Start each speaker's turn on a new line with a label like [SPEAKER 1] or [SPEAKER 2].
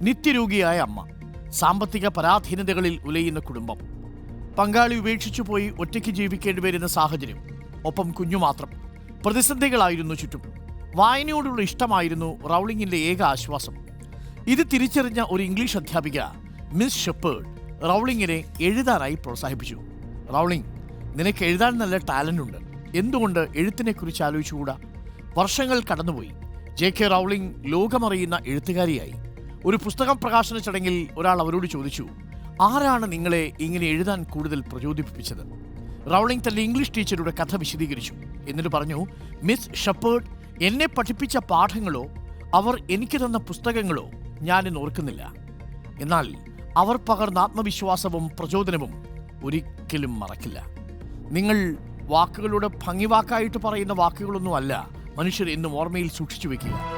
[SPEAKER 1] നിത്യരോഗിയായ അമ്മ, സാമ്പത്തിക പരാധീനതകളിൽ ഉലയുന്ന കുടുംബം, പങ്കാളി ഉപേക്ഷിച്ചു പോയി ഒറ്റയ്ക്ക് ജീവിക്കേണ്ടി വരുന്ന സാഹചര്യം, ഒപ്പം കുഞ്ഞു മാത്രം. പ്രതിസന്ധികളായിരുന്നു ചുറ്റും. വായനയോടുള്ള ഇഷ്ടമായിരുന്നു റൗളിങ്ങിന്റെ ഏക ആശ്വാസം. ഇത് തിരിച്ചറിഞ്ഞ ഒരു ഇംഗ്ലീഷ് അധ്യാപിക മിസ് ഷെപ്പേർഡ് റൗളിങ്ങിനെ എഴുതാനായി പ്രോത്സാഹിപ്പിച്ചു. റൗളിംഗ്, നിനക്ക് എഴുതാൻ നല്ല ടാലന്റ് ഉണ്ട്, എന്തുകൊണ്ട് എഴുത്തിനെക്കുറിച്ച് ആലോചിച്ചുകൂടാ? വർഷങ്ങൾ കടന്നുപോയി. ജെ.കെ. റൗളിംഗ് ലോകമറിയുന്ന എഴുത്തുകാരിയായി. ഒരു പുസ്തകം പ്രകാശന ചടങ്ങിൽ ഒരാൾ അവരോട് ചോദിച്ചു, ആരാണ് നിങ്ങളെ ഇങ്ങനെ എഴുതാൻ കൂടുതൽ പ്രചോദിപ്പിച്ചത്? റൗളിംഗ് തന്റെ ഇംഗ്ലീഷ് ടീച്ചറുടെ കഥ വിശദീകരിച്ചു. എന്നിട്ട് പറഞ്ഞു, മിസ് ഷെപ്പേർഡ് എന്നെ പഠിപ്പിച്ച പാഠങ്ങളോ അവർ എനിക്ക് തന്ന പുസ്തകങ്ങളോ ഞാനിന്ന് ഓർക്കുന്നില്ല. എന്നാൽ അവർ പകർന്ന ആത്മവിശ്വാസവും പ്രചോദനവും ഒരിക്കലും മറക്കില്ല. നിങ്ങൾ വാക്കുകളുടെ ഭംഗിവാക്കായിട്ട് പറയുന്ന വാക്കുകളൊന്നുമല്ല മനുഷ്യർ എന്നും ഓർമ്മയിൽ സൂക്ഷിച്ചു വെക്കുക.